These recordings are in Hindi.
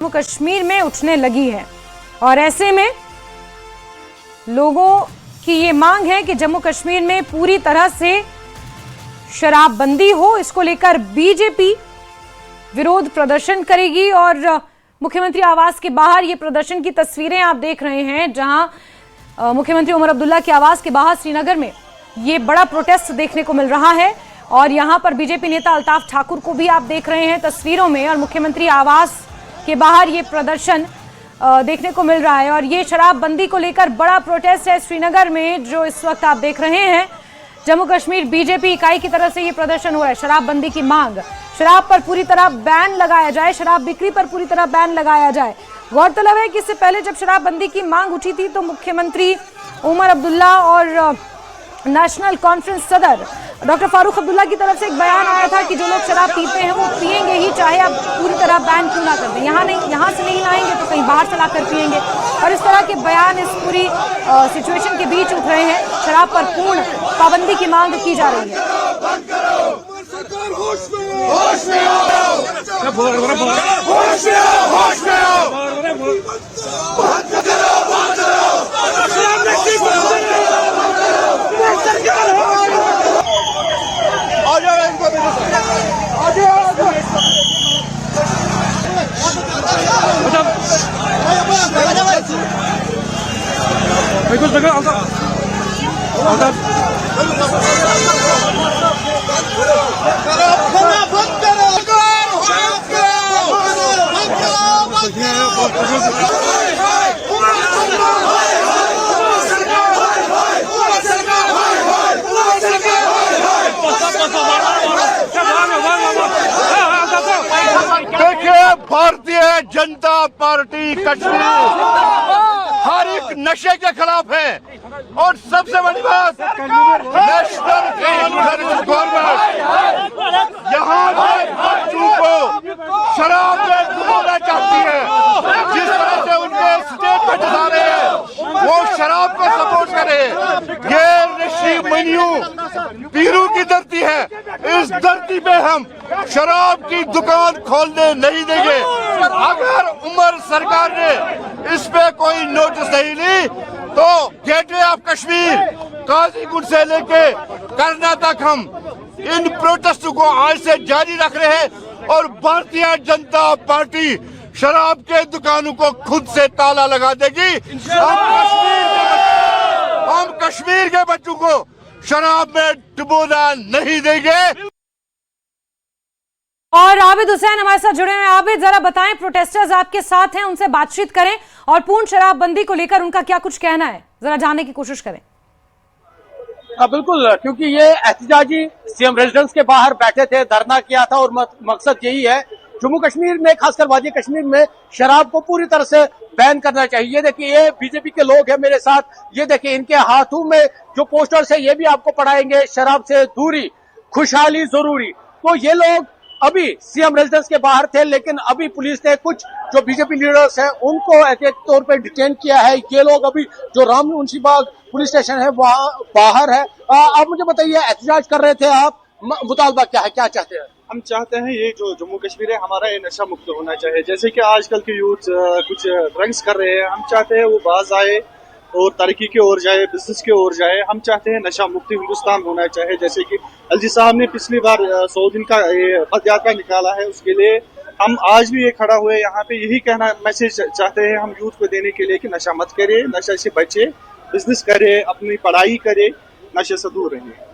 जम्मू कश्मीर में उठने लगी है और ऐसे में लोगों की ये मांग है कि जम्मू कश्मीर में पूरी तरह से शराबबंदी हो। इसको लेकर बीजेपी विरोध प्रदर्शन करेगी और मुख्यमंत्री आवास के बाहर ये प्रदर्शन की तस्वीरें आप देख रहे हैं, जहां मुख्यमंत्री उमर अब्दुल्ला के आवास के बाहर श्रीनगर में ये बड़ा प्रोटेस्ट देखने को मिल रहा है। और यहां पर बीजेपी नेता अल्ताफ ठाकुर को भी आप देख रहे हैं तस्वीरों में, और मुख्यमंत्री आवास के बाहर ये प्रदर्शन देखने को मिल रहा है। और ये शराबबंदी को लेकर बड़ा प्रोटेस्ट है श्रीनगर में, जो इस वक्त आप देख रहे हैं। जम्मू कश्मीर बीजेपी इकाई की तरफ से ये प्रदर्शन हो रहा है। शराबबंदी की मांग, शराब पर पूरी तरह बैन लगाया जाए, शराब बिक्री पर पूरी तरह बैन लगाया जाए। गौरतलब है कि इससे पहले जब शराबबंदी की मांग उठी थी तो मुख्यमंत्री उमर अब्दुल्ला और नेशनल कॉन्फ्रेंस सदर डॉक्टर फारूक अब्दुल्ला की तरफ से एक बयान आया था कि जो लोग शराब पीते हैं वो पिएंगे ही, चाहे आप पूरी तरह बैन क्यों ना कर दें। यहाँ से नहीं लाएंगे तो कहीं बाहर से लाकर पिएंगे। और इस तरह के बयान इस पूरी सिचुएशन के बीच उठ रहे हैं। शराब पर पूर्ण पाबंदी की मांग की जा रही है। देखिए, भारतीय जनता पार्टी कश्मीर हर एक नशे के खिलाफ है। और सबसे बड़ी बात, नेशनल कॉन्फ्रेंस गवर्नमेंट यहाँ के बच्चों को शराब में डुबोना चाहती है। जिस तरह से उनके स्टेटमेंट आ रहे हैं वो शराब को सपोर्ट करे। ये ऋषि मुनियों पीरू की धरती है, इस धरती पे हम शराब की दुकान खोलने नहीं देंगे। अगर उमर सरकार ने इस पे कोई नोटिस नहीं ली तो गेटवे ऑफ कश्मीर, काजीगुंड से लेके करना तक हम इन प्रोटेस्ट को आज से जारी रख रहे हैं। और भारतीय जनता पार्टी शराब के दुकानों को खुद से ताला लगा देगी। हम कश्मीर के बच्चों को शराब में डुबोना नहीं देंगे। और आबिद हुसैन हमारे साथ जुड़े हैं। आबिद, जरा बताएं, प्रोटेस्टर्स आपके साथ हैं, उनसे बातचीत करें और पूर्ण शराबबंदी को लेकर उनका क्या कुछ कहना है, जरा जानने की कोशिश करें। बिल्कुल, क्योंकि ये एहतजाजी सीएम रेजिडेंस के बाहर बैठे थे, धरना किया था और मकसद यही है जम्मू कश्मीर में, खासकर वादी कश्मीर में शराब को पूरी तरह से बैन करना चाहिए। ये देखिए, ये बीजेपी के लोग हैं मेरे साथ, ये देखिए इनके हाथों में जो पोस्टर्स है ये भी आपको पढ़ाएंगे, शराब से दूरी, खुशहाली जरूरी। तो ये लोग अभी सीएम रेजिडेंस के बाहर थे, लेकिन अभी पुलिस ने कुछ जो बीजेपी लीडर्स हैं उनको एहतियाती तौर पर डिटेन किया है। ये लोग अभी जो राम मुंशीबाग पुलिस स्टेशन है वहाँ बाहर है। आप मुझे बताइए, एहतजाज कर रहे थे आप, मुतालबा क्या है, क्या चाहते हैं? हम चाहते हैं ये जो जम्मू कश्मीर है हमारा, ये नशा मुक्त होना चाहिए। जैसे कि आजकल के यूथ कुछ ड्रग्स कर रहे हैं, हम चाहते हैं वो बाज आए और तरक्की की ओर जाए, बिजनेस की ओर जाए। हम चाहते हैं नशा मुक्त हिंदुस्तान होना चाहिए। जैसे कि एलजी साहब ने पिछली बार 100 दिन का ये पद यात्रा निकाला है, उसके लिए हम आज भी ये खड़ा हुए यहाँ पे, यही कहना मैसेज चाहते हैं हम यूथ को देने के लिए कि नशा मत करे, नशा से बचे, बिजनेस करे, अपनी पढ़ाई करे, नशे से दूर रहिए।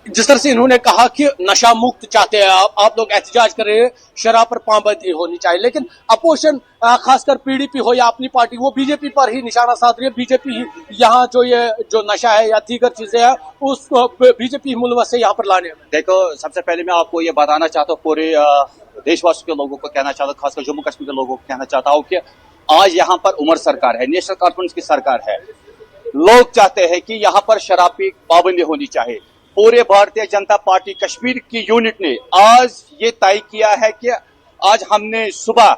जिस तरह से इन्होंने कहा कि नशा मुक्त चाहते हैं आप लोग एहतजाज कर रहे हैं, शराब पर पाबंदी होनी चाहिए, लेकिन अपोजिशन खासकर पीडीपी हो या अपनी पार्टी, वो बीजेपी पर ही निशाना साध रही है। बीजेपी ही यहाँ जो नशा है या दीगर चीजें हैं उसको बीजेपी मुलवस से यहाँ पर लाने में। देखो, सबसे पहले मैं आपको ये बताना चाहता हूँ, पूरे देशवासियों के लोगों को कहना चाहता हूँ, खासकर जम्मू कश्मीर के लोगों को कहना चाहता हूँ कि आज यहाँ पर उमर सरकार है, नेशनल कॉन्फ्रेंस की सरकार है। लोग चाहते हैं कि यहाँ पर शराब की पाबंदी होनी चाहिए। पूरे भारतीय जनता पार्टी कश्मीर की यूनिट ने आज ये तय किया है कि आज हमने सुबह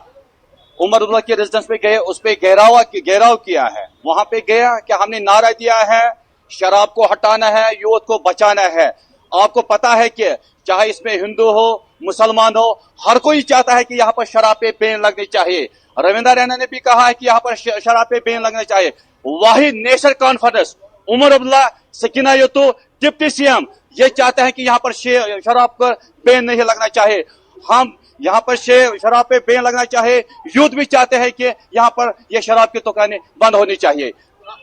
उमर अब्दुल्ला के रेजिडेंस पे गए, उस पे घेराव किया है। वहां पे गया कि हमने नारा दिया है शराब को हटाना है, यूथ को बचाना है। आपको पता है कि चाहे इसमें हिंदू हो, मुसलमान हो, हर कोई चाहता है कि यहाँ पर शराब पे बैन लगनी चाहिए। रविंद्र रैना ने भी कहा है कि यहाँ पर शराब पे बैन लगना चाहिए। वही नेशनल कॉन्फ्रेंस उमर अब्दुल्ला, सकीना यतो, डिप्टी सीएम ये चाहते हैं कि यहाँ पर शराब पर बैन नहीं लगना चाहिए। हम यहाँ पर शराब पे बैन लगना चाहिए। यूथ भी चाहते हैं कि यहाँ पर ये शराब की दुकानें बंद होनी चाहिए।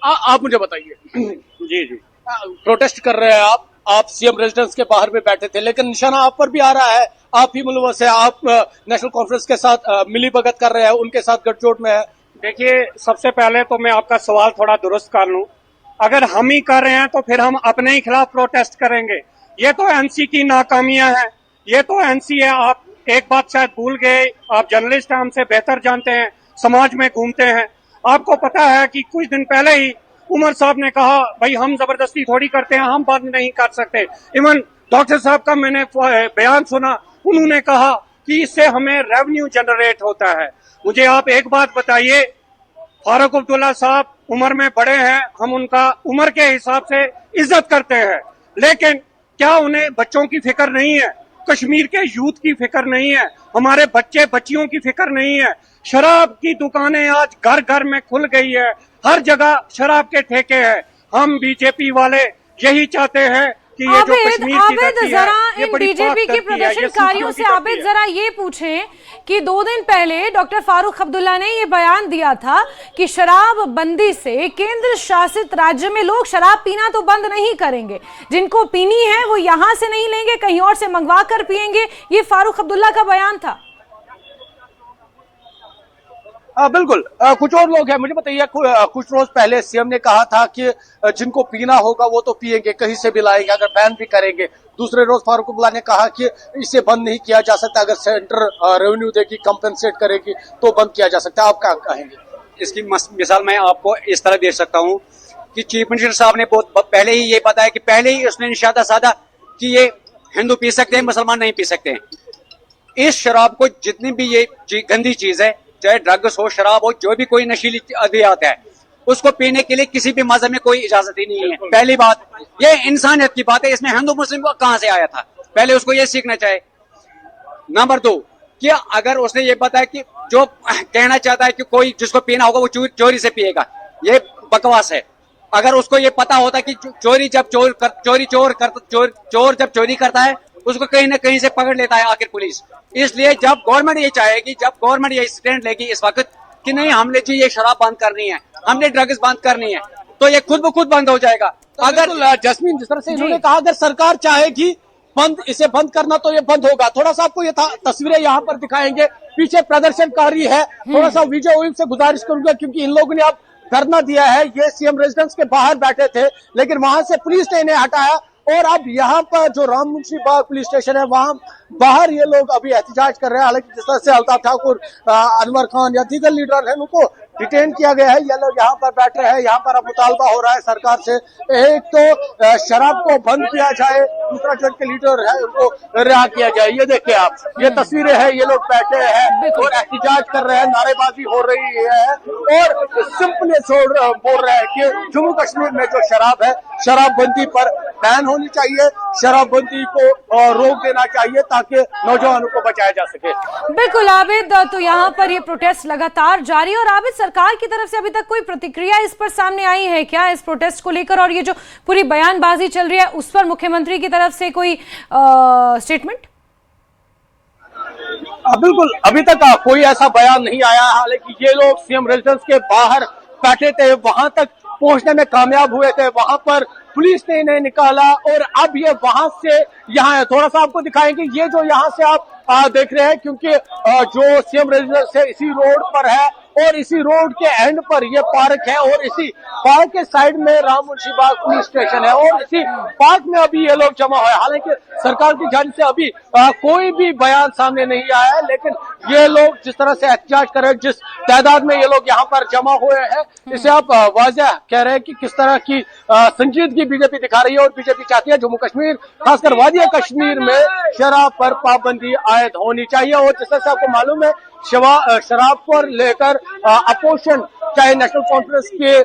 आप मुझे बताइए। जी जी, प्रोटेस्ट कर रहे हैं आप सीएम रेजिडेंस के बाहर में बैठे थे, लेकिन निशाना आप पर भी आ रहा है। आप ही मुलवस है, आप नेशनल कॉन्फ्रेंस के साथ मिली भगत कर रहे हैं, उनके साथ गठजोड़ में है। देखिए, सबसे पहले तो मैं आपका सवाल थोड़ा दुरुस्त कर लूं। अगर हम ही कर रहे हैं तो फिर हम अपने ही खिलाफ प्रोटेस्ट करेंगे। ये तो एनसी की नाकामियां हैं, ये तो एनसी है। आप एक बात शायद भूल गए, आप जर्नलिस्ट हमसे बेहतर जानते हैं, समाज में घूमते हैं। आपको पता है कि कुछ दिन पहले ही उमर साहब ने कहा भाई हम जबरदस्ती थोड़ी करते हैं, हम बंद नहीं कर सकते। इवन डॉक्टर साहब का मैंने बयान सुना, उन्होंने कहा कि इससे हमें रेवेन्यू जनरेट होता है। मुझे आप एक बात बताइए, फारूक अब्दुल्ला साहब उम्र में बड़े हैं, हम उनका उम्र के हिसाब से इज्जत करते हैं, लेकिन क्या उन्हें बच्चों की फिक्र नहीं है? कश्मीर के यूथ की फिक्र नहीं है? हमारे बच्चे बच्चियों की फिक्र नहीं है? शराब की दुकानें आज घर घर में खुल गई है, हर जगह शराब के ठेके हैं। हम बीजेपी वाले यही चाहते हैं कि ये जो कश्मीर की धरती है, जरा ये इन बड़ी बीजेपी के प्रदर्शनकारियों से आबिद जरा ये पूछें कि 2 दिन पहले डॉक्टर फारूक अब्दुल्ला ने ये बयान दिया था कि शराब बंदी से केंद्र शासित राज्य में लोग शराब पीना तो बंद नहीं करेंगे, जिनको पीनी है वो यहाँ से नहीं लेंगे, कहीं और से मंगवा कर पिएंगे। ये फारूक अब्दुल्ला का बयान था। बिल्कुल। कुछ और लोग हैं, मुझे बताइए। कुछ रोज पहले सीएम ने कहा था कि जिनको पीना होगा वो तो पिएंगे, कहीं से भी लाएंगे, अगर बैन भी करेंगे। दूसरे रोज फारूक अब्दुल्ला ने कहा कि इसे बंद नहीं किया जा सकता, अगर सेंटर रेवेन्यू देगी, कंपेंसेट करेगी तो बंद किया जा सकता है। आप क्या कहेंगे? इसकी मिसाल मैं आपको इस तरह दे सकता हूँ कि चीफ मिनिस्टर साहब ने बहुत पहले ही ये बताया कि पहले ही उसने निशाना साधा कि ये हिंदू पी सकते हैं, मुसलमान नहीं पी सकते हैं। इस शराब को जितनी भी ये गंदी चीज है, चाहे ड्रग्स हो, शराब हो, जो भी कोई नशीली अद्वियात है, उसको पीने के लिए किसी भी मजहब में कोई इजाजत ही नहीं है। पहली बात, ये इंसानियत की बात है, इसमें हिंदू मुस्लिम को कहां से आया था? पहले उसको ये सीखना चाहिए। नंबर 2, कि अगर उसने ये बताया कि जो कहना चाहता है कि कोई जिसको पीना होगा वो चोरी से पिएगा, ये बकवास है। अगर उसको ये पता होता कि चोर जब चोरी करता है उसको कहीं ना कहीं से पकड़ लेता है आखिर पुलिस। इसलिए जब गवर्नमेंट ये चाहेगी, जब गवर्नमेंट ये स्टैंड लेगी इस वक्त कि नहीं हमने जी ये शराब बंद करनी है, हमने ड्रग्स बंद करनी है, तो ये खुद ब खुद बंद हो जाएगा। अगर जस्मीन, जिस तरह से इन्होंने कहा, अगर सरकार चाहेगी इसे बंद करना तो ये बंद होगा। थोड़ा सा आपको ये तस्वीरें यहाँ पर दिखाएंगे, पीछे प्रदर्शनकारी है। थोड़ा सा विजय ओइल से गुजारिश करूंगा, क्योंकि इन लोगों ने अब धरना दिया है, ये सीएम रेजिडेंस के बाहर बैठे थे, लेकिन वहां से पुलिस ने इन्हें हटाया और अब यहाँ पर जो राममुंशी बाग पुलिस स्टेशन है वहां बाहर ये लोग अभी एहतजाज कर रहे हैं। हालांकि जिस तरह से अल्ताफ ठाकुर, अनवर खान या दीगर लीडर हैं उनको डिटेन किया गया है, ये लोग यहाँ पर बैठे हैं। यहाँ पर अब मुतालबा हो रहा है सरकार से, एक तो शराब को बंद किया जाए, दूसरा जो इनके लीडर है उनको रिहा किया जाए। ये देखिए आप, ये तस्वीरें हैं, ये लोग बैठे हैं और एहतजाज कर रहे हैं, नारेबाजी हो रही है और सिंपली बोल रहे हैं कि जम्मू कश्मीर में जो शराब है, शराबबंदी पर बैन होनी चाहिए, शराबबंदी को रोक देना चाहिए ताकि नौजवानों को बचाया जा सके। बिल्कुल आबिद, तो यहाँ पर ये प्रोटेस्ट लगातार जारी। और आबिद, सरकार की तरफ से अभी तक कोई प्रतिक्रिया इस पर सामने आई है क्या, इस प्रोटेस्ट को लेकर? और ये जो पूरी बयानबाजी चल रही है उस पर मुख्यमंत्री की तरफ से कोई स्टेटमेंट? बिल्कुल, अभी तक कोई ऐसा बयान नहीं आया। हालांकि ये लोग सीएम रेजिडेंस के बाहर बैठे थे, वहां तक पहुंचने में कामयाब हुए थे, वहां पर पुलिस ने इन्हें निकाला और अब ये वहां से यहाँ है। थोड़ा सा आपको दिखाएंगे, ये जो यहाँ से आप देख रहे हैं, क्योंकि जो सीएम रेजिडेंस है इसी रोड पर है और इसी रोड के एंड पर ये पार्क है और इसी पार्क के साइड में राममुंशी बाग पुलिस स्टेशन है और इसी पार्क में अभी ये लोग जमा हुए। हालांकि सरकार की जानिब से अभी कोई भी बयान सामने नहीं आया है, लेकिन ये लोग जिस तरह से एहतजाज कर रहे हैं, जिस तादाद में ये लोग यहाँ पर जमा हुए हैं, इसे आप वाज़ेह कह रहे हैं कि किस तरह की संजीदगी बीजेपी दिखा रही है। और बीजेपी चाहती है जम्मू कश्मीर, खासकर वादिया कश्मीर में शराब पर पाबंदी आयद होनी चाहिए। और जिस तरह से आपको मालूम है, शराब पर लेकर अपोजिशन चाहे नेशनल कॉन्फ्रेंस के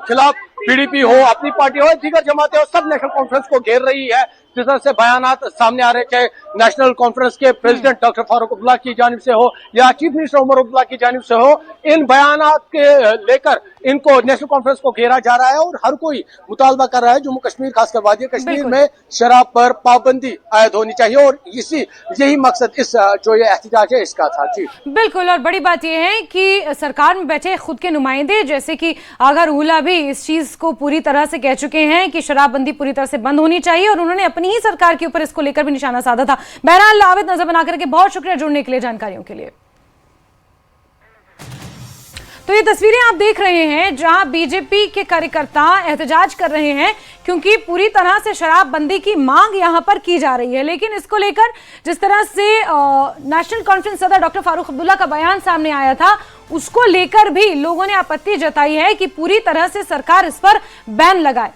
खिलाफ PDP हो, अपनी पार्टी हो, दीगर जमातें हो, सब नेशनल कॉन्फ्रेंस को घेर रही है। जिस तरह से बयानात सामने आ रहे, चाहे नेशनल कॉन्फ्रेंस के प्रेसिडेंट डॉक्टर फारूक अब्दुल्ला की जानिब से हो या चीफ मिनिस्टर उमर अब्दुल्ला की जानिब से हो, इन बयानात के लेकर इनको नेशनल कॉन्फ्रेंस को घेरा जा रहा है और हर कोई मुतालबा कर रहा है जम्मू कश्मीर खासकर वादी कश्मीर में शराब पर पाबंदी आयद होनी चाहिए और यही मकसद इस जो ये एहतजाज है इसका था। जी बिल्कुल, और बड़ी बात यह है कि सरकार में बैठे खुद के नुमाइंदे जैसे कि आगा रूला भी इस चीज को पूरी तरह से कह चुके हैं कि शराबबंदी पूरी तरह से बंद होनी चाहिए और उन्होंने अपनी ही सरकार के ऊपर इसको लेकर भी निशाना साधा था। बहरहाल आविद, नजर बनाकर के बहुत शुक्रिया जुड़ने के लिए, जानकारियों के लिए। तो ये तस्वीरें आप देख रहे हैं जहां बीजेपी के कार्यकर्ता एहतजाज कर रहे हैं क्योंकि पूरी तरह से शराबबंदी की मांग यहां पर की जा रही है। लेकिन इसको लेकर जिस तरह से नेशनल कॉन्फ्रेंस सदर डॉक्टर फारूक अब्दुल्ला का बयान सामने आया था, उसको लेकर भी लोगों ने आपत्ति जताई है कि पूरी तरह से सरकार इस पर बैन लगाए।